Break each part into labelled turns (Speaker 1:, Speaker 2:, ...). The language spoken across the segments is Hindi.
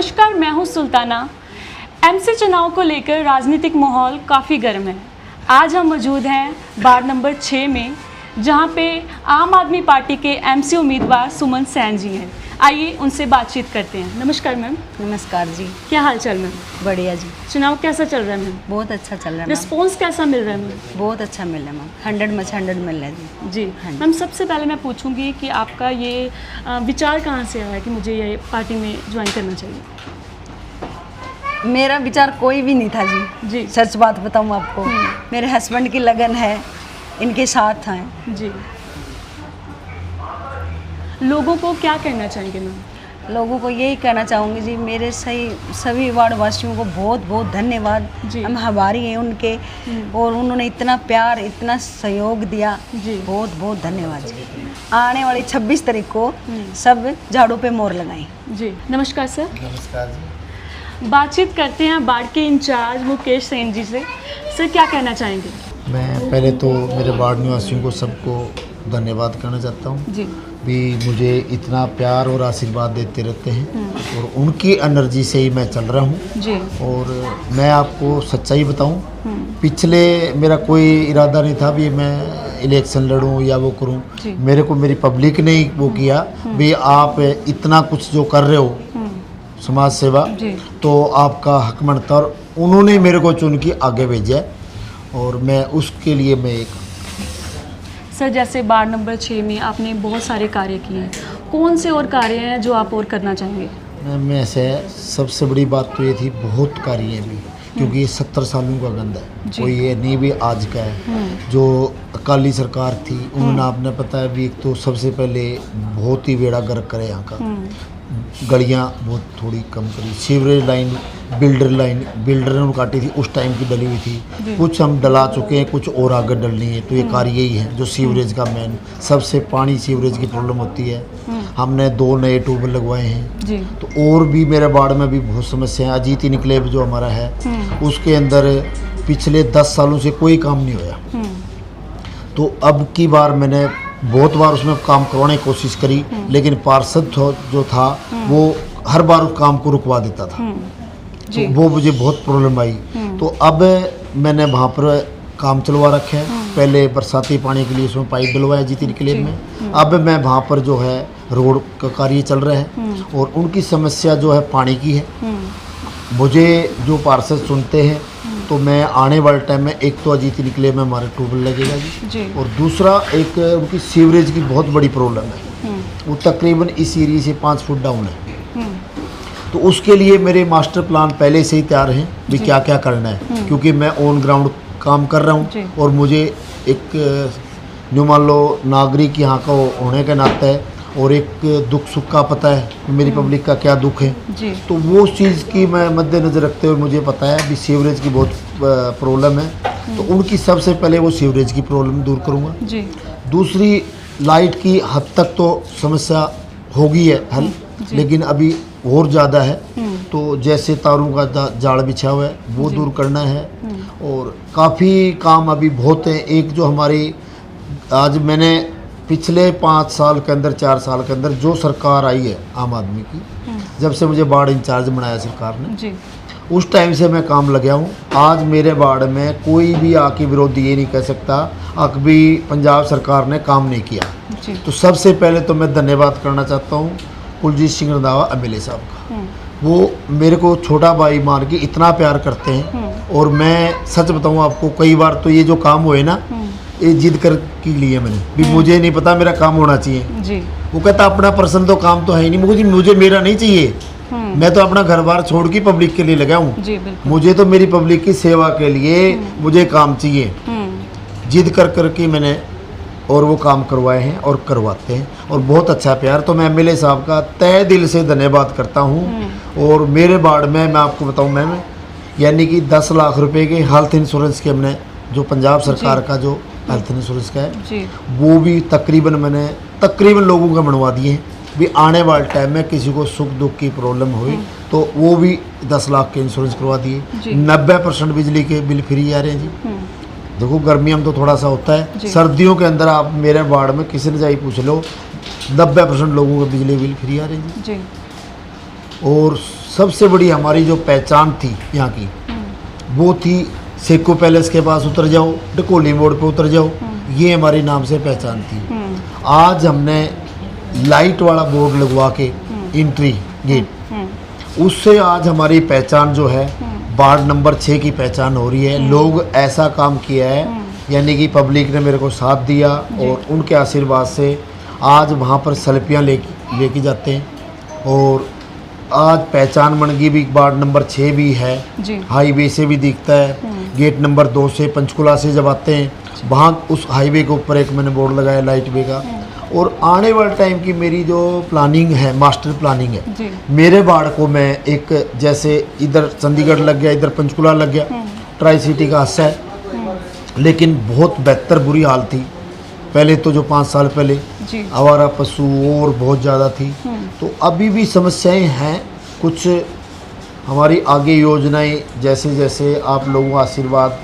Speaker 1: नमस्कार, मैं हूं सुल्ताना। एमसी चुनाव को लेकर राजनीतिक माहौल काफ़ी गर्म है। आज हम मौजूद हैं वार्ड नंबर 6 में, जहां पे आम आदमी पार्टी के एमसी उम्मीदवार सुमन सैन जी हैं। आइए उनसे बातचीत करते हैं। नमस्कार मैम।
Speaker 2: नमस्कार जी।
Speaker 1: क्या हाल चाल मैम?
Speaker 2: बढ़िया जी।
Speaker 1: चुनाव कैसा चल रहा है मैम?
Speaker 2: बहुत अच्छा चल रहा है।
Speaker 1: रिस्पॉन्स कैसा मिल रहा है मैम?
Speaker 2: बहुत अच्छा मिल रहा है मैम, 100 में से 100 मिल रहा है जी।
Speaker 1: जी मैम, सबसे पहले मैं पूछूंगी कि आपका ये विचार कहाँ से आया कि मुझे ये पार्टी में ज्वाइन करना चाहिए?
Speaker 2: मेरा विचार कोई भी नहीं था जी।
Speaker 1: जी।
Speaker 2: सच बात बताऊँ आपको, मेरे हस्बैंड की लगन है, इनके साथ हैं
Speaker 1: जी। लोगों को क्या कहना चाहेंगे मैम?
Speaker 2: लोगों को यही कहना चाहूँगी जी, मेरे सभी वार्ड वासियों को बहुत बहुत धन्यवाद। हम आभारी हैं उनके, और उन्होंने इतना प्यार, इतना सहयोग दिया जी। बहुत बहुत धन्यवाद जी। आने वाली 26 तारीख को सब झाड़ू पे मोहर लगाएं
Speaker 1: जी। नमस्कार सर।
Speaker 3: नमस्कार जी।
Speaker 1: बातचीत करते हैं वार्ड के इंचार्ज मुकेश सेन जी से। सर, क्या कहना चाहेंगे?
Speaker 3: मैं पहले तो मेरे वार्ड निवासियों को सबको धन्यवाद करना चाहता हूँ
Speaker 1: जी।
Speaker 3: भी मुझे इतना प्यार और आशीर्वाद देते रहते हैं, और उनकी एनर्जी से ही मैं चल रहा हूँ
Speaker 1: जी।
Speaker 3: और मैं आपको सच्चाई बताऊँ, पिछले मेरा कोई इरादा नहीं था भी मैं इलेक्शन लड़ूँ या वो करूँ। मेरे को मेरी पब्लिक ने ही वो किया भी आप इतना कुछ जो कर रहे हो समाज सेवा, तो आपका हक बनता, और उन्होंने मेरे को चुन के आगे भेजा, और मैं उसके लिए मैं एक
Speaker 1: सर, जैसे वार्ड नंबर 6 में आपने बहुत सारे कार्य किए हैं, कौन से और कार्य हैं जो आप और करना चाहेंगे?
Speaker 3: मैं से सबसे बड़ी बात तो ये थी, बहुत कार्य हैं भी, क्योंकि ये 70 सालों का गंद है, कोई ये नहीं भी आज का है। जो अकाली सरकार थी उन्होंने, आपने पता है भी, एक तो सबसे पहले बहुत ही बेड़ा गर्क करे यहाँ का, गलियाँ बहुत थोड़ी कम करी, सीवरेज लाइन बिल्डर ने काटी थी, उस टाइम की डली हुई थी, कुछ हम डला चुके हैं, कुछ और आगे डलनी है। तो ये कार्य यही है जो सीवरेज का मेन, सबसे पानी सीवरेज की प्रॉब्लम होती है। हमने 2 नए ट्यूबवेल लगवाए हैं, तो और भी मेरे वार्ड में भी बहुत समस्या है। अजीत इनक्लेव जो हमारा है उसके अंदर पिछले 10 सालों से कोई काम नहीं होया, तो अब की बार मैंने बहुत बार उसमें काम करवाने की कोशिश करी, लेकिन पार्षद जो था वो हर बार उस काम को रुकवा देता था, तो वो मुझे बहुत प्रॉब्लम आई। तो अब मैंने वहाँ पर काम चलवा रखे हैं। पहले बरसाती पानी के लिए उसमें पाइप डलवाया जीती के लिए में, अब मैं वहाँ पर जो है रोड का कार्य चल रहा है, और उनकी समस्या जो है पानी की है। मुझे जो पार्षद सुनते हैं, तो मैं आने वाले टाइम में एक तो अजीत निकले में हमारे ट्यूबवेल लगेगा जी, और दूसरा एक उनकी सीवरेज की बहुत बड़ी प्रॉब्लम है, वो तकरीबन इस एरिया से 5 फुट डाउन है। तो उसके लिए मेरे मास्टर प्लान पहले से ही तैयार हैं भी क्या क्या करना है, क्योंकि मैं ऑन ग्राउंड काम कर रहा हूँ, और मुझे एक जो मान लो नागरिक यहाँ का होने के नाते और एक दुख सुख का पता है मेरी पब्लिक का क्या दुख है, तो वो चीज़ की मैं मद्देनज़र रखते हुए मुझे पता है भी सीवरेज की बहुत प्रॉब्लम है, तो उनकी सबसे पहले वो सीवरेज की प्रॉब्लम दूर करूँगा। दूसरी, लाइट की हद तक तो समस्या होगी है हल, लेकिन अभी और ज़्यादा है, तो जैसे तारों का जाल बिछा हुआ है वो दूर करना है, और काफ़ी काम अभी बहुत है। एक जो हमारी आज मैंने पिछले 5 साल के अंदर 4 साल के अंदर जो सरकार आई है आम आदमी की, जब से मुझे वार्ड इंचार्ज बनाया सरकार ने, उस टाइम से मैं काम लगा हूँ। आज मेरे वार्ड में कोई भी आके विरोधी ये नहीं कह सकता अकभी पंजाब सरकार ने काम नहीं किया। तो सबसे पहले तो मैं धन्यवाद करना चाहता हूँ कुलजीत सिंह रंधावा एमएलए साहब का, वो मेरे को छोटा भाई मान के इतना प्यार करते हैं, और मैं सच बताऊँ आपको, कई बार तो ये जो काम हुए ना, ये जिद कर के लिए मैंने भी, मुझे नहीं पता मेरा काम होना चाहिए जी। वो कहता अपना पर्सनल तो काम तो है ही नहीं, मुझे मेरा नहीं चाहिए, मैं तो अपना घर बार छोड़ के पब्लिक के लिए लगा हूँ, मुझे तो मेरी पब्लिक की सेवा के लिए मुझे काम चाहिए। जिद कर करके मैंने और वो काम करवाए हैं और करवाते हैं, और बहुत अच्छा प्यार। तो मैं एमएलए साहब का तहे दिल से धन्यवाद करता हूँ। और मेरे वार्ड में मैं आपको बताऊँ मैम, यानी कि 10 लाख रुपए के हेल्थ इंश्योरेंस के हमने जो पंजाब सरकार का जो हेल्थ इंश्योरेंस का है, वो भी तकरीबन लोगों का बनवा दिए हैं भी, आने वाले टाइम में किसी को सुख दुख की प्रॉब्लम हुई तो वो भी 10 लाख के इंश्योरेंस करवा दिए। 90% बिजली के बिल फ्री आ रहे हैं जी। देखो गर्मियों में तो थोड़ा सा होता है, सर्दियों के अंदर आप मेरे वार्ड में किसी ने जाई पूछ लो, 90% लोगों को बिजली बिल फ्री आ रही है जी। और सबसे बड़ी हमारी जो पहचान थी यहाँ की वो थी सेको पैलेस के पास उतर जाओ, डकोली मोड़ पे उतर जाओ, ये हमारी नाम से पहचान थी। आज हमने लाइट वाला बोर्ड लगवा के एंट्री गेट, उससे आज हमारी पहचान जो है वार्ड नंबर 6 की पहचान हो रही है। लोग ऐसा काम किया है, यानी कि पब्लिक ने मेरे को साथ दिया और उनके आशीर्वाद से आज वहाँ पर सेल्फियाँ लेके जाते हैं। और आज पहचान बन गई भी, वार्ड नंबर 6 भी है, हाईवे से भी दिखता है। गेट नंबर 2 से पंचकुला से जब आते हैं वहाँ उस हाईवे के ऊपर एक मैंने बोर्ड लगाया लाइट वे का। और आने वाले टाइम की मेरी जो प्लानिंग है, मास्टर प्लानिंग है, मेरे वार्ड को मैं एक, जैसे इधर चंडीगढ़ लग गया, इधर पंचकुला लग गया, ट्राई सिटी का हिस्सा है, लेकिन बहुत बेहतर बुरी हाल थी पहले तो, जो 5 साल पहले आवारा पशु और बहुत ज़्यादा थी। तो अभी भी समस्याएं हैं कुछ। हमारी आगे योजनाएं जैसे जैसे आप लोगों का आशीर्वाद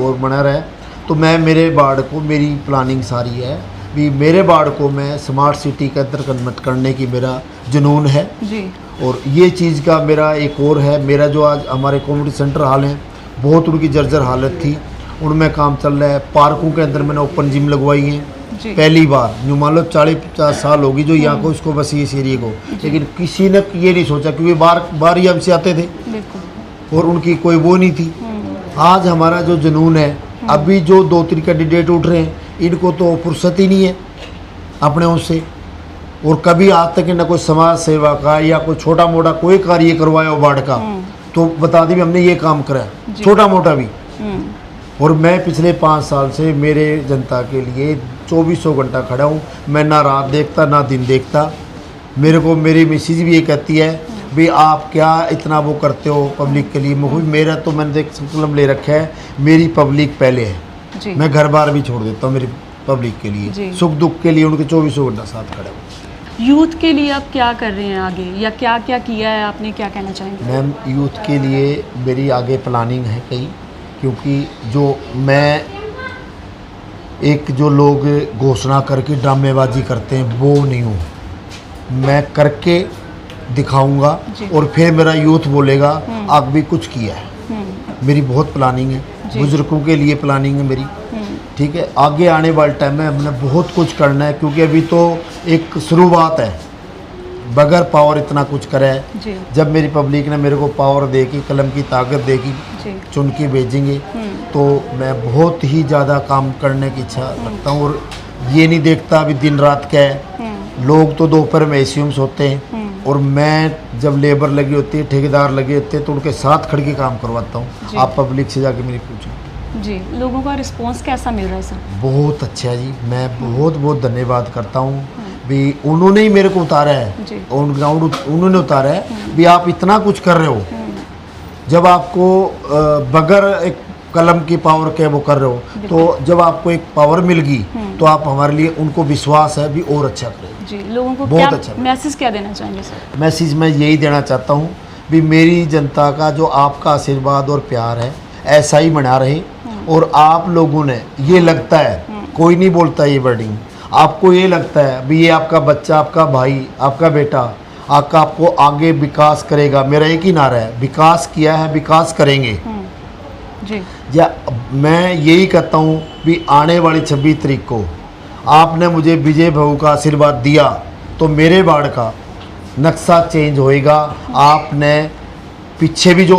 Speaker 3: और बना रहे, तो मैं मेरे वार्ड को, मेरी प्लानिंग सारी है भी मेरे वार्ड को मैं स्मार्ट सिटी के अंदर कन्वर्ट करने की मेरा जुनून है जी। और ये चीज़ का मेरा एक और है, मेरा जो आज हमारे कम्युनिटी सेंटर हाल हैं बहुत उनकी जर्जर हालत थी, उनमें काम चल रहा है। पार्कों के अंदर मैंने ओपन जिम लगवाई है पहली बार, जो मान लो 40-50 साल होगी जो यहाँ को इसको बस इस एरिए को, लेकिन किसी ने ये नहीं सोचा क्योंकि बार ही हमसे आते थे और उनकी कोई वो नहीं थी। आज हमारा जो जुनून है, अभी जो 2-3 कैंडिडेट उठ रहे हैं इनको तो फुर्सत ही नहीं है अपने उससे, और कभी आज तक न कोई समाज सेवा का या कोई छोटा मोटा कोई कार्य करवाया हो वार्ड का, तो बता दी भी हमने ये काम करा है छोटा मोटा भी। और मैं पिछले 5 साल से मेरे जनता के लिए 2400 घंटा खड़ा हूँ। मैं ना रात देखता ना दिन देखता। मेरे को मेरी मिसेज भी ये कहती है भी आप क्या इतना वो करते हो पब्लिक के लिए। मेरा तो मैंने एक संकल्प ले रखा है, मेरी पब्लिक पहले है जी। मैं घर बार भी छोड़ देता हूँ मेरी पब्लिक के लिए, सुख दुख के लिए उनके 2400 घंटा साथ खड़ा हूँ।
Speaker 1: यूथ के लिए आप क्या कर रहे हैं आगे, या क्या क्या किया है आपने, क्या कहना चाहेंगे?
Speaker 3: मैम यूथ के लिए मेरी आगे प्लानिंग है कई, क्योंकि जो मैं एक जो लोग घोषणा करके ड्रामेबाजी करते हैं वो नहीं हूँ, मैं करके दिखाऊंगा और फिर मेरा यूथ बोलेगा आप भी कुछ किया है। मेरी बहुत प्लानिंग है, बुजुर्गों के लिए प्लानिंग है मेरी, ठीक है। आगे आने वाले टाइम में हमने बहुत कुछ करना है, क्योंकि अभी तो एक शुरुआत है, बगैर पावर इतना कुछ करे है। जब मेरी पब्लिक ने मेरे को पावर देगी, कलम की ताकत देगी, चुन के भेजेंगे, तो मैं बहुत ही ज़्यादा काम करने की इच्छा रखता हूँ। और ये नहीं देखता अभी दिन रात क्या है, लोग तो दोपहर में एसी में सोते हैं और मैं जब लेबर लगी होती है, ठेकेदार लगे होते हैं, तो उनके साथ खड़ के काम करवाता हूँ। आप पब्लिक से जाके मेरी पूछो
Speaker 1: जी, लोगों का रिस्पांस कैसा मिल रहा है सर?
Speaker 3: बहुत अच्छा है जी, मैं बहुत बहुत धन्यवाद करता हूँ भी उन्होंने ही मेरे को उतारा है, ऑन ग्राउंड उन्होंने उतारा है भी आप इतना कुछ कर रहे हो। जब आपको बगैर एक कलम की पावर के वो कर रहे हो, तो जब आपको एक पावर मिल गई तो आप हमारे लिए, उनको विश्वास है भी और अच्छा करें
Speaker 1: जी। लोगों को
Speaker 3: बहुत
Speaker 1: क्या
Speaker 3: अच्छा
Speaker 1: मैसेज क्या देना चाहेंगे सर?
Speaker 3: मैसेज मैं यही देना चाहता हूँ भी मेरी जनता का जो आपका आशीर्वाद और प्यार है ऐसा ही बना रहे। और आप लोगों ने ये लगता है, कोई नहीं बोलता ये वर्डिंग, आपको ये लगता है भी ये आपका बच्चा, आपका भाई, आपका बेटा आपको आगे विकास करेगा। मेरा एक ही नारा है, विकास किया है विकास करेंगे
Speaker 1: जी।
Speaker 3: या मैं यही कहता हूँ भी आने वाली 26 तारीख को आपने मुझे विजय बहू का आशीर्वाद दिया तो मेरे वार्ड का नक्शा चेंज होएगा। आपने पीछे भी जो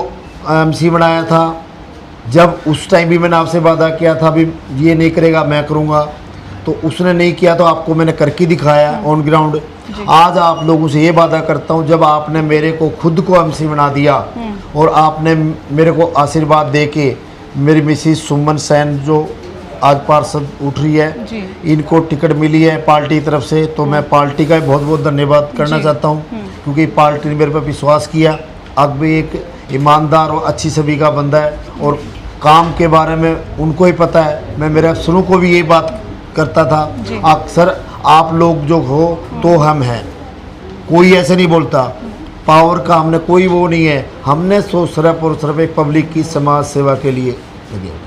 Speaker 3: एमसी बनाया था, जब उस टाइम भी मैंने आपसे वादा किया था भी ये नहीं करेगा मैं करूँगा, तो उसने नहीं किया, तो आपको मैंने करके दिखाया ऑन ग्राउंड। आज आप लोगों से ये वादा करता हूँ, जब आपने मेरे को खुद को एमसी बना दिया और आपने मेरे को आशीर्वाद दे के मेरी मिसिस सुमन सैन जो आज पार्षद उठ रही है, इनको टिकट मिली है पार्टी की तरफ से, तो मैं पार्टी का बहुत बहुत धन्यवाद करना चाहता हूँ, क्योंकि पार्टी ने मेरे पर विश्वास किया। अब भी एक ईमानदार और अच्छी छवि का बंदा है और काम के बारे में उनको ही पता है। मैं मेरे अफसरों को भी ये बात करता था, अक्सर आप लोग जो हो तो हम हैं, कोई ऐसे नहीं बोलता, पावर का हमने कोई वो नहीं है, हमने सिर्फ और सिर्फ एक पब्लिक की समाज सेवा के लिए लगे।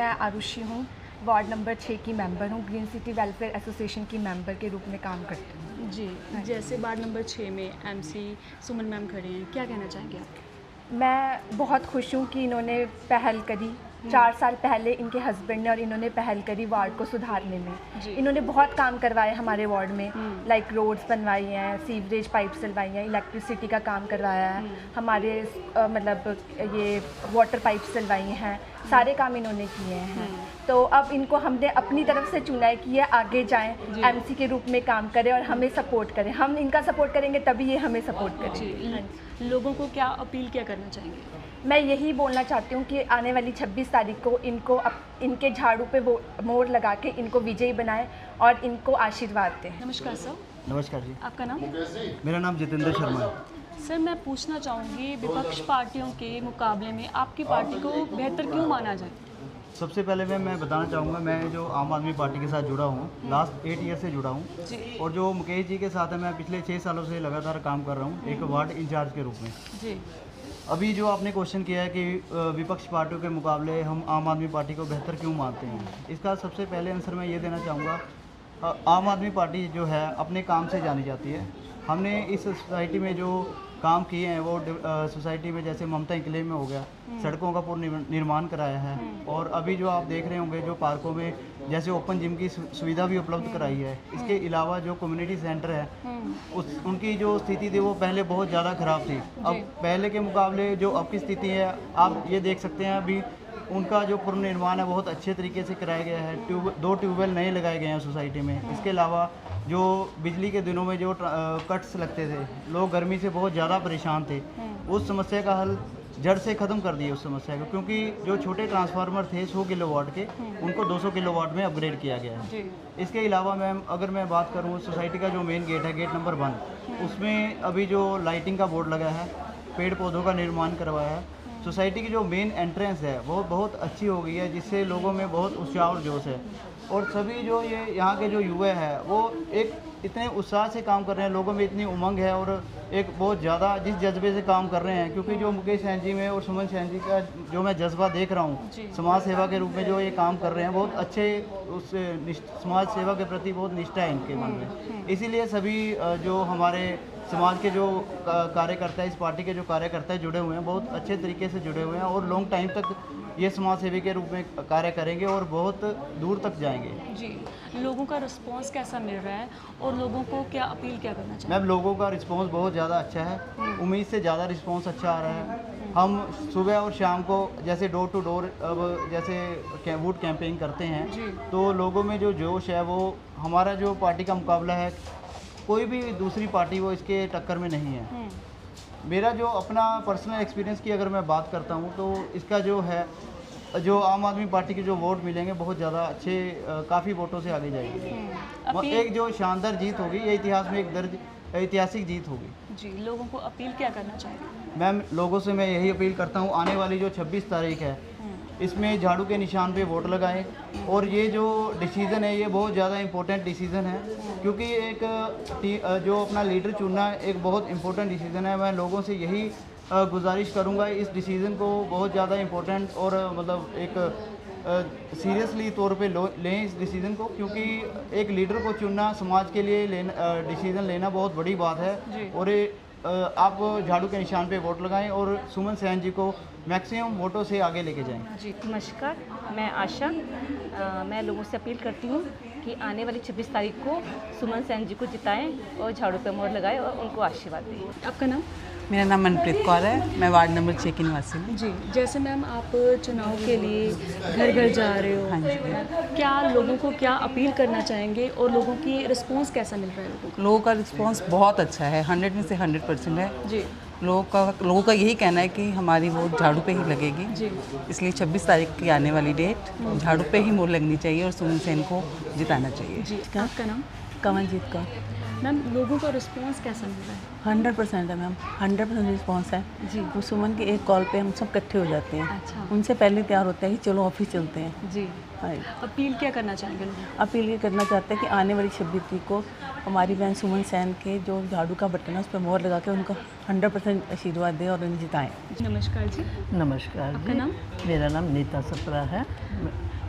Speaker 4: मैं आरुषि हूँ, वार्ड नंबर 6 की मेंबर हूँ। ग्रीन सिटी वेलफेयर एसोसिएशन की मेंबर के रूप में काम करती हूँ।
Speaker 1: जी, जैसे वार्ड नंबर 6 में एमसी सुमन मैम खड़े हैं, क्या कहना चाहेंगे आप?
Speaker 4: मैं बहुत खुश हूँ कि इन्होंने पहल करी। 4 साल पहले इनके हस्बैंड ने और इन्होंने पहल करी वार्ड को सुधारने में। इन्होंने बहुत काम करवाए हमारे वार्ड में, लाइक रोड्स बनवाई हैं, सीवरेज पाइप डलवाई हैं, इलेक्ट्रिसिटी का काम करवाया है, हमारे मतलब ये वाटर पाइप्स डलवाई हैं, सारे काम इन्होंने किए हैं। तो अब इनको हमने अपनी तरफ से चुना है कि ये आगे जाएं, एमसी के रूप में काम करें और हमें सपोर्ट करें। हम इनका सपोर्ट करेंगे तभी ये हमें सपोर्ट करें।
Speaker 1: लोगों को क्या अपील क्या करना चाहेंगे?
Speaker 4: मैं यही बोलना चाहती हूँ कि आने वाली 26 तारीख को इनको इनके झाड़ू पे वो मोहर लगा के इनको विजयी बनाएं और इनको आशीर्वाद दें।
Speaker 1: नमस्कार सर।
Speaker 3: नमस्कार जी।
Speaker 1: आपका नाम?
Speaker 3: मेरा नाम जितेंद्र शर्मा है।
Speaker 1: सर, मैं पूछना चाहूँगी विपक्ष पार्टियों के मुकाबले में आपकी पार्टी को बेहतर क्यों माना जाए?
Speaker 5: सबसे पहले मैं बताना चाहूँगा, मैं जो आम आदमी पार्टी के साथ जुड़ा हूँ, लास्ट 8 ईयर से जुड़ा हूँ, और जो मुकेश जी के साथ है मैं पिछले 6 सालों से लगातार काम कर रहा हूँ एक वार्ड इंचार्ज के रूप में।
Speaker 1: जी।
Speaker 5: अभी जो आपने क्वेश्चन किया है कि विपक्ष पार्टियों के मुकाबले हम आम आदमी पार्टी को बेहतर क्यों मानते हैं, इसका सबसे पहले आंसर मैं ये देना चाहूँगा, आम आदमी पार्टी जो है अपने काम से जानी जाती है। हमने इस सोसाइटी में जो काम किए हैं वो सोसाइटी में जैसे ममता इंक्लेव में हो गया, सड़कों का निर्माण कराया है, और अभी जो आप देख रहे होंगे जो पार्कों में जैसे ओपन जिम की सुविधा भी उपलब्ध कराई है। इसके अलावा जो कम्युनिटी सेंटर है उनकी जो स्थिति थी वो पहले बहुत ज़्यादा ख़राब थी। अब पहले के मुकाबले जो अब की स्थिति है आप ये देख सकते हैं, अभी उनका जो पुनर्निर्माण है बहुत अच्छे तरीके से कराया गया है। 2 ट्यूबवेल नए लगाए गए हैं सोसाइटी में। इसके अलावा जो बिजली के दिनों में जो कट्स लगते थे, लोग गर्मी से बहुत ज़्यादा परेशान थे, उस समस्या का हल जड़ से ख़त्म कर दिए उस समस्या को, क्योंकि जो छोटे ट्रांसफार्मर थे 100 किलोवाट के, उनको 200 किलोवाट में अपग्रेड किया गया है। इसके अलावा मैम अगर मैं बात करूँ सोसाइटी का जो मेन गेट है, गेट नंबर 1, उसमें अभी जो लाइटिंग का बोर्ड लगा है, पेड़ पौधों का निर्माण करवाया है। सोसाइटी की जो मेन एंट्रेंस है वो बहुत अच्छी हो गई है, जिससे लोगों में बहुत उत्साह और जोश है, और सभी जो ये यहाँ के जो युवा हैं वो एक इतने उत्साह से काम कर रहे हैं, लोगों में इतनी उमंग है और एक बहुत ज़्यादा जिस जज्बे से काम कर रहे हैं, क्योंकि जो मुकेश सैन जी में और सुमन सैन जी का जो मैं जज्बा देख रहा हूँ समाज सेवा के रूप में जो ये काम कर रहे हैं, बहुत अच्छे उस समाज सेवा के प्रति बहुत निष्ठा है इनके मन में। इसीलिए सभी जो हमारे समाज के जो कार्यकर्ता है, इस पार्टी के जो कार्यकर्ता है जुड़े हुए हैं, बहुत अच्छे तरीके से जुड़े हुए हैं और लॉन्ग टाइम तक ये समाज सेवी के रूप में कार्य करेंगे और बहुत दूर तक जाएंगे। जी,
Speaker 1: लोगों का रिस्पांस कैसा मिल रहा है और लोगों को क्या अपील क्या करना चाहिए?
Speaker 5: मैम लोगों का रिस्पांस बहुत ज़्यादा अच्छा है, उम्मीद से ज़्यादा रिस्पांस अच्छा आ रहा है। हम सुबह और शाम को जैसे डोर टू डोर अब जैसे वोट कैंपेनिंग करते हैं, तो लोगों में जो जोश है वो हमारा जो पार्टी का मुकाबला है, कोई भी दूसरी पार्टी वो इसके टक्कर में नहीं है। मेरा जो अपना पर्सनल एक्सपीरियंस की अगर मैं बात करता हूँ तो इसका जो है, जो आम आदमी पार्टी के जो वोट मिलेंगे बहुत ज़्यादा अच्छे, काफ़ी वोटों से आगे जाएगी। एक जो शानदार जीत होगी, ये इतिहास में एक ऐतिहासिक जीत होगी।
Speaker 1: जी, लोगों को अपील क्या करना चाहिए?
Speaker 5: मैम लोगों से मैं यही अपील करता हूँ, आने वाली जो 26 तारीख है इसमें झाड़ू के निशान पे वोट लगाएं, और ये जो डिसीज़न है ये बहुत ज़्यादा इम्पोर्टेंट डिसीज़न है, क्योंकि एक जो अपना लीडर चुनना एक बहुत इम्पोर्टेंट डिसीज़न है। मैं लोगों से यही गुजारिश करूंगा इस डिसीज़न को बहुत ज़्यादा इम्पोर्टेंट और मतलब एक सीरियसली तौर पे लें इस डिसीज़न को, क्योंकि एक लीडर को चुनना समाज के लिए डिसीज़न लेना बहुत बड़ी बात है। और आप झाड़ू के निशान पे वोट लगाएं और सुमन सैन जी को मैक्सिमम वोटों से आगे लेके जाएं।
Speaker 6: जी नमस्कार, मैं आशा। मैं लोगों से अपील करती हूँ कि आने वाली 26 तारीख को सुमन सैन जी को जिताएं और झाड़ू पे मोहर लगाएं और उनको आशीर्वाद दें।
Speaker 1: आपका नाम?
Speaker 7: मेरा नाम मनप्रीत कौर है, मैं वार्ड नंबर 6 की निवासी हूँ।
Speaker 1: जी, जैसे मैम आप चुनाव के लिए घर घर जा रहे हो,
Speaker 7: हाँ जी,
Speaker 1: क्या लोगों को क्या अपील करना चाहेंगे और लोगों की रिस्पांस कैसा मिल रहा है?
Speaker 7: लोगों का रिस्पांस बहुत अच्छा है, 100 में से 100% है। जी, लोगों का यही कहना है कि हमारी वोट झाड़ू पे ही लगेगी। जी, इसलिए 26 तारीख की आने वाली डेट झाड़ू पे ही मोहर लगनी चाहिए और सुमन सेन को जिताना चाहिए।
Speaker 1: जी, आपका नाम?
Speaker 7: कमलजीत कौर।
Speaker 1: मैम लोगों का रिस्पांस कैसा मिल रहा है?
Speaker 7: 100% है मैम, 100% रिस्पांस है जी। वो सुमन के एक कॉल पे हम सब इकट्ठे हो जाते हैं।
Speaker 1: अच्छा।
Speaker 7: उनसे पहले तैयार होता है कि चलो ऑफिस चलते हैं।
Speaker 1: जी,
Speaker 7: हाँ।
Speaker 1: अपील क्या करना चाहेंगे?
Speaker 7: अपील ये करना चाहते हैं कि आने वाली 26 तारीख को हमारी बहन सुमन सैन के जो झाड़ू का बटन है उस पर मोहर लगा के उनका 100% आशीर्वाद दें और उन्हें जिताएं।
Speaker 1: नमस्कार जी।
Speaker 8: नमस्कार
Speaker 1: आपका
Speaker 8: जी।
Speaker 1: नाम?
Speaker 8: मेरा नाम नीता सप्रा है।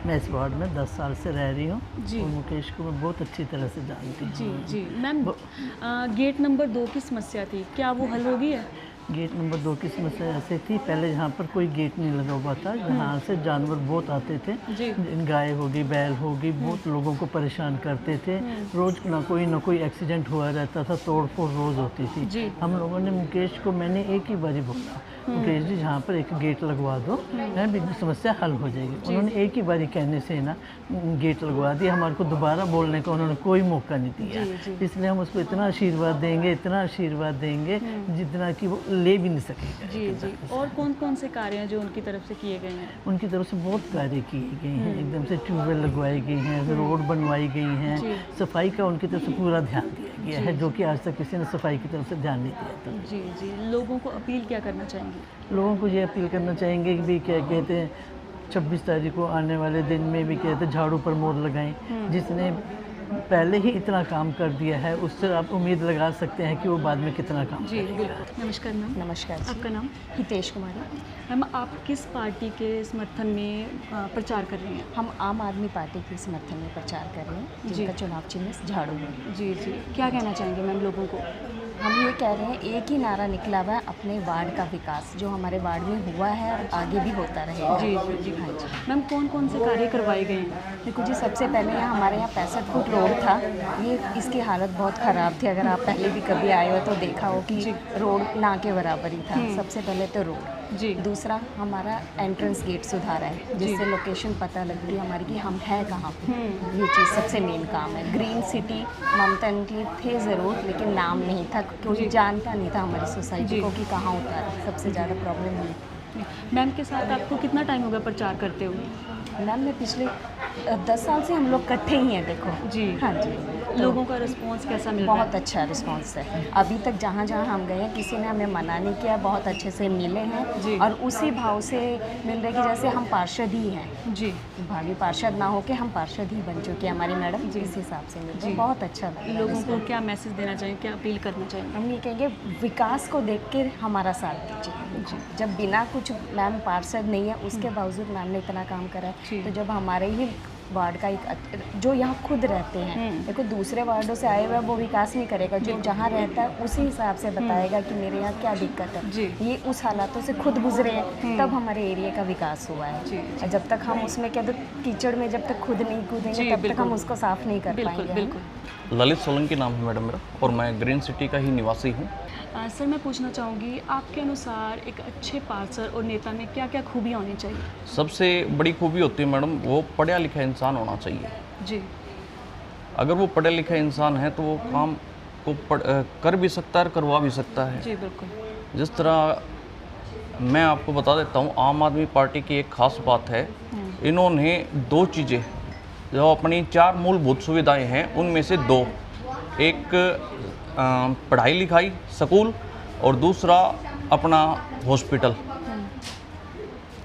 Speaker 8: मैं इस वार्ड में 10 साल से रह रही हूँ
Speaker 1: जी।
Speaker 8: और मुकेश को मैं बहुत अच्छी तरह से जानती हूँ।
Speaker 1: जी जी मैम, गेट नंबर 2 की समस्या थी, क्या वो हल हो गई है?
Speaker 8: गेट नंबर 2 की समस्या ऐसे थी, पहले यहाँ पर कोई गेट नहीं लगा हुआ था, यहाँ से जानवर बहुत आते थे,
Speaker 1: जी।
Speaker 8: गाय होगी, बैल होगी, बहुत लोगों को परेशान करते थे। रोज़ ना कोई एक्सीडेंट हुआ रहता था, तोड़ फोड़ रोज़ होती थी।
Speaker 1: जी।
Speaker 8: हम लोगों ने मुकेश को, मैंने एक ही बारी बोला, मुकेश जी यहाँ पर एक गेट लगवा दो, है भी समस्या हल हो जाएगी। उन्होंने एक ही बारी कहने से ना गेट लगवा दिया, हमारे को दोबारा बोलने का उन्होंने कोई मौका नहीं दिया। इसलिए हम उसको इतना आशीर्वाद देंगे जितना कि वो ले भी नहीं सकेगा।
Speaker 1: जी जी। और कौन कौन से कार्य हैं जो उनकी तरफ से किए गए हैं?
Speaker 8: उनकी तरफ से बहुत कार्य किए गए हैं, एकदम से ट्यूबवेल लगवाई गई हैं, रोड बनवाई गई हैं, सफाई का उनकी तरफ से पूरा ध्यान दिया गया है, जो कि आज तक किसी ने सफाई की तरफ से ध्यान नहीं दिया था।
Speaker 1: जी जी। लोगों को अपील क्या करना चाहेंगे?
Speaker 8: लोगों को ये अपील करना चाहेंगे कि भी क्या कहते हैं, 26 तारीख को आने वाले दिन में भी कहते हैं झाड़ू पर मोहर लगाएं। जिसने पहले ही इतना काम कर दिया है उससे आप उम्मीद लगा सकते हैं कि वो बाद में कितना काम
Speaker 1: जी बिल्कुल। नमस्कार मैम।
Speaker 9: नमस्कार जी।
Speaker 1: आपका नाम?
Speaker 9: हितेश कुमारी।
Speaker 1: मैम, आप किस पार्टी के समर्थन में प्रचार कर रही हैं?
Speaker 9: हम आम आदमी पार्टी के समर्थन में प्रचार कर रहे हैं, जिनका चुनाव चिन्ह झाड़ू है।
Speaker 1: जी जी। क्या कहना चाहेंगे मैम लोगों को?
Speaker 9: हम ये कह रहे हैं, एक ही नारा निकला हुआ है, अपने वार्ड का विकास जो हमारे वार्ड में हुआ है और आगे भी होता रहेगा।
Speaker 1: जी जी जी। हाँ जी मैम, कौन कौन से कार्य करवाए गए हैं?
Speaker 9: देखो जी, सबसे पहले हमारे यहाँ 65 फुट रोड था, ये इसकी हालत बहुत ख़राब थी। अगर आप पहले भी कभी आए हो तो देखा हो कि रोड ना के बराबर ही था। सबसे पहले तो रोड।
Speaker 1: जी।
Speaker 9: दूसरा, हमारा एंट्रेंस गेट सुधारा है, जिससे लोकेशन पता लगती है हमारी कि हम हैं कहाँ पे। ये चीज़ सबसे मेन काम है। ग्रीन सिटी ममता इनके थे ज़रूर, लेकिन नाम नहीं था, कोई जानता नहीं था हमारी सोसाइटी को कि कहाँ उतारा। सबसे ज़्यादा प्रॉब्लम हुई।
Speaker 1: मैम के साथ आपको कितना टाइम होगा प्रचार करते हुए?
Speaker 9: मैम, मैं पिछले 10 साल से हम लोग इकट्ठे ही हैं। देखो
Speaker 1: जी।
Speaker 9: हाँ जी।
Speaker 1: लोगों का रिस्पांस कैसा मिल रहा है?
Speaker 9: बहुत अच्छा रिस्पांस है। अभी तक जहाँ जहाँ हम गए हैं, किसी ने हमें मना नहीं किया, बहुत अच्छे से मिले हैं और उसी भाव से मिल रहे कि जैसे हम पार्षद ही हैं।
Speaker 1: जी।
Speaker 9: भावी पार्षद ना हो के हम पार्षद ही बन चुके हैं, हमारी मैडम इस हिसाब से मिल रहे, बहुत अच्छा लगा।
Speaker 1: लोगों को क्या मैसेज देना चाहिए, क्या अपील करना चाहिए?
Speaker 9: हम ये कहेंगे, विकास को देख के हमारा साथ दीजिए। जब बिना कुछ मैम पार्षद नहीं है, उसके बावजूद मैम ने इतना काम करा है, तो जब हमारे ही वार्ड का एक जो यहाँ खुद रहते हैं, देखो दूसरे वार्डों से आए हुए वो विकास नहीं करेगा, जो जहाँ रहता है उसी हिसाब से बताएगा कि मेरे यहाँ क्या दिक्कत है। ये उस हालातों से खुद गुजरे हैं, तब हमारे एरिया का विकास हुआ है। और जब तक हम उसमें क्या कीचड़ में जब तक खुद नहीं कूदेंगे, तब तक हम उसको साफ नहीं कर पाएंगे।
Speaker 1: बिल्कुल।
Speaker 10: ललित सोलंकी नाम है मैडम मेरा, और मैं ग्रीन सिटी का ही निवासी हूँ।
Speaker 1: सर, मैं पूछना चाहूँगी, आपके अनुसार एक अच्छे पार्षद और नेता में क्या क्या खूबियाँ होनी चाहिए?
Speaker 10: सबसे बड़ी खूबी होती है मैडम, वो पढ़ा लिखा इंसान होना चाहिए।
Speaker 1: जी।
Speaker 10: अगर वो पढ़ा लिखा इंसान है तो वो काम को कर भी सकता है और करवा भी सकता है।
Speaker 1: जी बिल्कुल।
Speaker 10: जिस तरह मैं आपको बता देता हूँ, आम आदमी पार्टी की एक खास बात है, इन्होंने 2 चीज़ें, जो अपनी 4 मूलभूत सुविधाएं हैं उनमें से 2, एक पढ़ाई लिखाई स्कूल और दूसरा अपना हॉस्पिटल,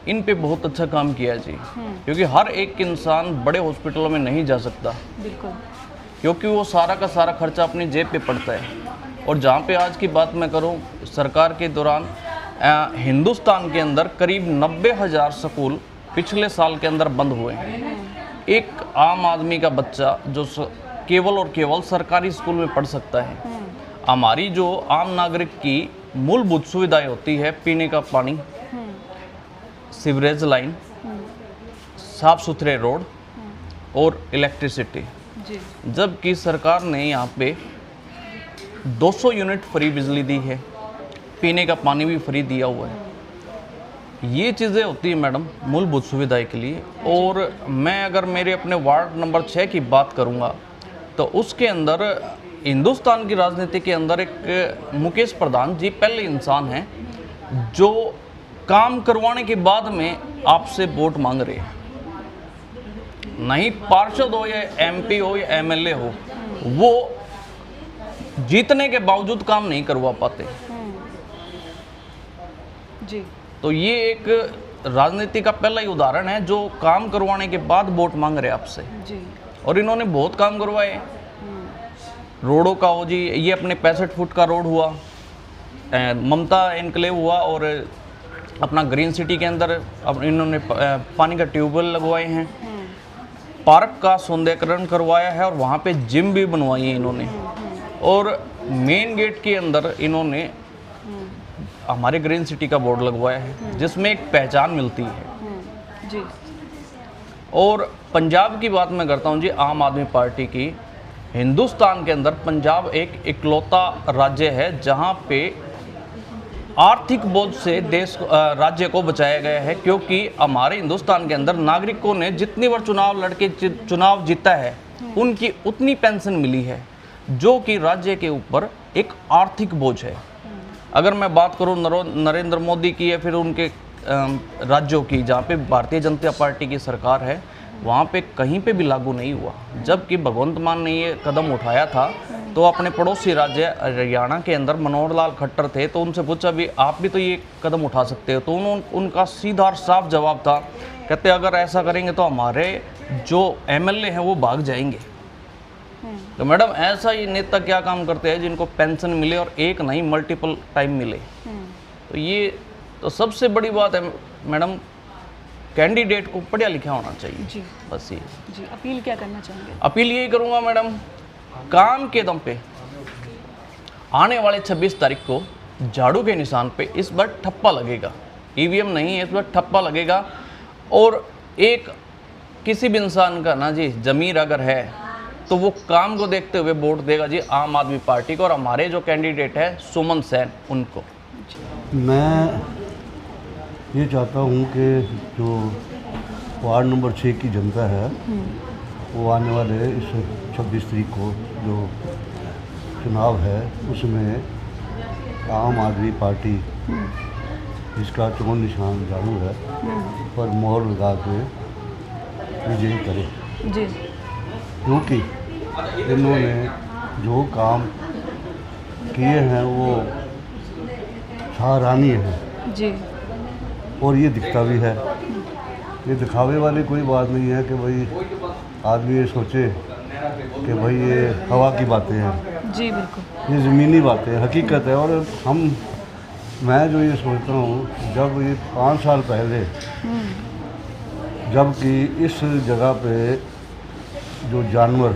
Speaker 10: इन पे बहुत अच्छा काम किया जी। क्योंकि हर एक इंसान बड़े हॉस्पिटलों में नहीं जा सकता,
Speaker 1: बिल्कुल,
Speaker 10: क्योंकि वो सारा का सारा खर्चा अपनी जेब पे पड़ता है। और जहाँ पे आज की बात मैं करूँ, सरकार के दौरान हिंदुस्तान के अंदर करीब 90,000 स्कूल पिछले साल के अंदर बंद हुए हैं। एक आम आदमी का बच्चा जो केवल और केवल सरकारी स्कूल में पढ़ सकता है। हमारी जो आम नागरिक की मूलभूत सुविधाएं होती है, पीने का पानी, सीवरेज लाइन, साफ सुथरे रोड और इलेक्ट्रिसिटी, जबकि सरकार ने यहाँ पे 200 यूनिट फ्री बिजली दी है, पीने का पानी भी फ्री दिया हुआ है। ये चीज़ें होती है मैडम मूलभूत सुविधाएं के लिए। और मैं अगर मेरे अपने वार्ड नंबर 6 की बात करूँगा तो उसके अंदर हिंदुस्तान की राजनीति के अंदर एक मुकेश प्रधान जी पहले इंसान हैं जो काम करवाने के बाद में आपसे वोट मांग रहे हैं। नहीं पार्षद हो या एमपी हो या एमएलए हो, वो जीतने के बावजूद काम नहीं करवा पाते
Speaker 1: जी।
Speaker 10: तो ये एक राजनीति का पहला ही उदाहरण है, जो काम करवाने के बाद वोट मांग रहे हैं आपसे
Speaker 1: जी।
Speaker 10: और इन्होंने बहुत काम करवाए। रोडों का हो जी, ये अपने 65 फुट का रोड हुआ, ममता एनक्लेव हुआ, और अपना ग्रीन सिटी के अंदर अब इन्होंने पानी का ट्यूबवेल लगवाए हैं। पार्क का सौंदर्यीकरण करवाया है और वहाँ पे जिम भी बनवाई है इन्होंने। और मेन गेट के अंदर इन्होंने हमारे ग्रीन सिटी का बोर्ड लगवाया है जिसमें एक पहचान मिलती है
Speaker 1: जी।
Speaker 10: और पंजाब की बात मैं करता हूँ जी, आम आदमी पार्टी की हिंदुस्तान के अंदर पंजाब एक इकलौता राज्य है जहाँ पे आर्थिक बोझ से राज्य को बचाया गया है, क्योंकि हमारे हिंदुस्तान के अंदर नागरिकों ने जितनी बार चुनाव जीता है उनकी उतनी पेंशन मिली है, जो कि राज्य के ऊपर एक आर्थिक बोझ है। अगर मैं बात करूं नरेंद्र मोदी की या फिर उनके राज्यों की जहां पे भारतीय जनता पार्टी की सरकार है, वहां पे कहीं पे भी लागू नहीं हुआ। जबकि भगवंत मान ने ये कदम उठाया था तो अपने पड़ोसी राज्य हरियाणा के अंदर मनोहर लाल खट्टर थे, तो उनसे पूछा भी आप भी तो ये कदम उठा सकते हो, तो उनका सीधा और साफ जवाब था, कहते अगर ऐसा करेंगे तो हमारे जो एमएलए हैं वो भाग जाएंगे। तो मैडम ऐसा ही नेता क्या काम करते हैं जिनको पेंशन मिले और एक नहीं मल्टीपल टाइम मिले। तो ये तो सबसे बड़ी बात है मैडम, कैंडिडेट को पढ़ा लिखा होना चाहिए
Speaker 1: जी।
Speaker 10: बस ये
Speaker 1: जी। अपील क्या करना चाहेंगे?
Speaker 10: अपील यही करूँगा मैडम, काम के दम पे आने वाले 26 तारीख को झाड़ू के निशान पे इस बार ठप्पा लगेगा, ईवीएम नहीं है, इस बार ठप्पा लगेगा। और एक किसी भी इंसान का ना जी ज़मीर अगर है तो वो काम को देखते हुए वोट देगा जी आम आदमी पार्टी को, और हमारे जो कैंडिडेट है सुमन सेन उनको।
Speaker 11: मैं ये चाहता हूँ कि जो वार्ड नंबर 6 की जनता है वो आने वाले इस 26 तारीख को जो चुनाव है उसमें आम आदमी पार्टी जिसका चुनाव निशान झाड़ू है पर मोहर लगा के विजयी करे
Speaker 1: जी।
Speaker 11: क्योंकि इन्होंने जो काम किए हैं वो सराहनीय है
Speaker 1: जी।
Speaker 11: और ये दिखता भी है। ये दिखावे वाली कोई बात नहीं है कि भाई आदमी ये सोचे कि भाई ये हवा की बातें हैं।
Speaker 1: जी बिल्कुल,
Speaker 11: ये ज़मीनी बातें हकीकत है। और मैं जो ये सोचता हूँ, जब ये 5 साल पहले जबकि इस जगह पे जो जानवर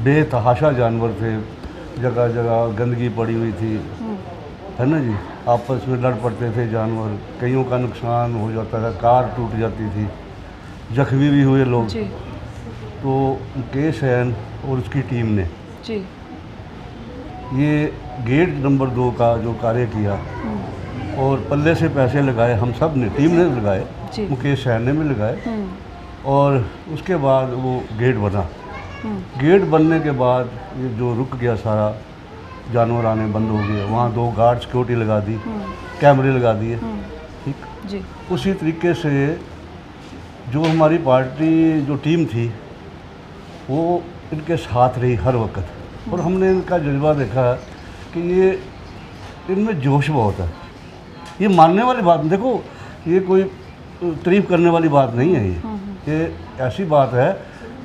Speaker 11: बेतहाशा जानवर थे, जगह जगह गंदगी पड़ी हुई थी, है ना जी, आपस में लड़ पड़ते थे जानवर, कईयों का नुकसान हो जाता था, कार टूट जाती थी, जख्मी भी हुए लोग। तो मुकेश सैन और उसकी टीम ने
Speaker 1: जी
Speaker 11: ये गेट नंबर 2 का जो कार्य किया और पल्ले से पैसे लगाए, हम सब ने, टीम ने लगाए, मुकेश सैन ने भी लगाए, और उसके बाद वो गेट बना। गेट बनने के बाद ये जो रुक गया सारा, जानवर आने बंद हो गए, वहाँ 2 गार्ड सिक्योरिटी लगा दी, कैमरे लगा दिए, ठीक
Speaker 1: जी।
Speaker 11: उसी तरीके से जो हमारी पार्टी जो टीम थी वो इनके साथ रही हर वक्त, और हमने इनका जज्बा देखा कि ये इनमें जोश बहुत है। ये मानने वाली बात, देखो ये कोई तारीफ करने वाली बात नहीं है, ये ऐसी बात है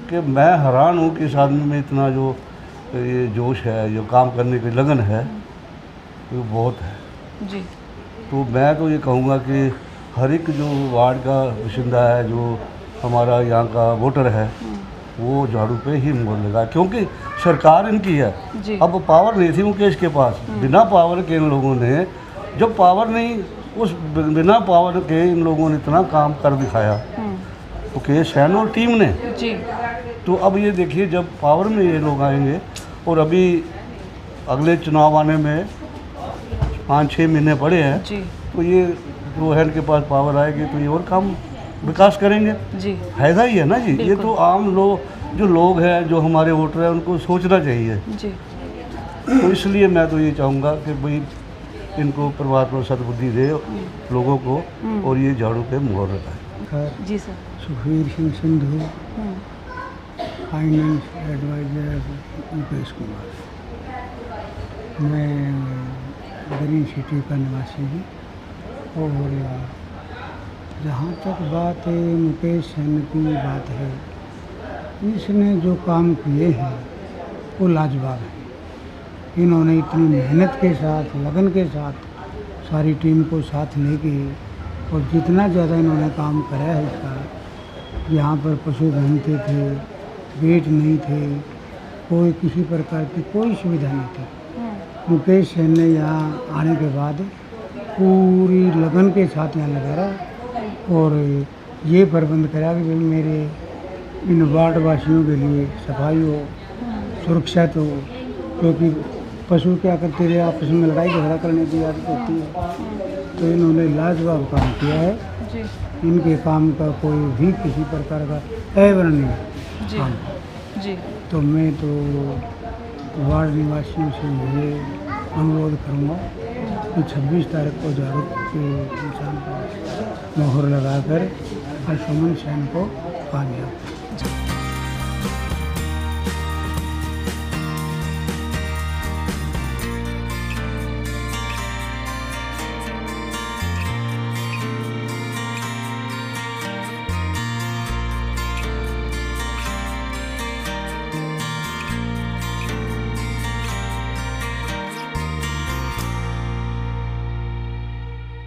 Speaker 11: कि मैं हैरान हूँ कि इस आदमी में इतना जो ये जोश है, जो काम करने की लगन है, वो बहुत है
Speaker 1: जी।
Speaker 11: तो मैं तो ये कहूँगा कि हर एक जो वार्ड का बाशिंदा है, जो हमारा यहाँ का वोटर है, वो झाड़ू पे ही मोहर लगा, क्योंकि सरकार इनकी है। अब पावर नहीं थी मुकेश के पास, बिना पावर के इन लोगों ने, जब पावर नहीं, उस बिना पावर के इन लोगों ने इतना काम कर दिखाया मुकेश सैन और टीम ने
Speaker 1: जी।
Speaker 11: तो अब ये देखिए जब पावर में ये लोग आएंगे, और अभी अगले चुनाव आने में 5-6 महीने पड़े हैं जी। तो ये जो है इनके पास पावर आएगी तो ये और काम विकास करेंगे जी, फायदा ही है ना जी। ये तो आम लोग जो लोग हैं, जो हमारे वोटर हैं, उनको सोचना चाहिए जी। तो इसलिए मैं तो ये चाहूँगा कि भाई इनको परमात्मा सद्बुद्धि दे लोगों को, और ये झाड़ू पे मोहर लगाए
Speaker 1: जी। Sir
Speaker 12: Sukhvir Singh Sandhu, finance adviser Mukesh Kumar. मैं ग्रीन सिटी का निवासी हूँ, और जहाँ तक बात है मुकेश सैन की बात है, इसने जो काम किए हैं वो लाजवाब है। इन्होंने इतनी मेहनत के साथ, लगन के साथ सारी टीम को साथ लेके, और जितना ज़्यादा इन्होंने काम करा है इसका, यहाँ पर पशु घूमते थे, गेट नहीं थे, कोई किसी प्रकार की कोई सुविधा नहीं थी। मुकेश सेन ने यहाँ आने के बाद पूरी लगन के साथ यहाँ लगा रहा और ये प्रबंध करा कि भाई मेरे इन वार्ड वासियों के लिए सफाई हो, सुरक्षित हो, क्योंकि पशु क्या करते रहे आपस में लड़ाई झगड़ा करने की आदत होती है। तो इन्होंने लाजवाब काम किया है
Speaker 1: जी
Speaker 12: इनके काम का कोई भी किसी प्रकार का अवर्णनीय
Speaker 1: जी
Speaker 12: काम।
Speaker 1: जी
Speaker 12: तो मैं तो वार्ड निवासियों से ये अनुरोध करूँगा कि 26 तारीख को झाड़ू के निशान पर मोहर लगाकर सुमन सेन को कामयाब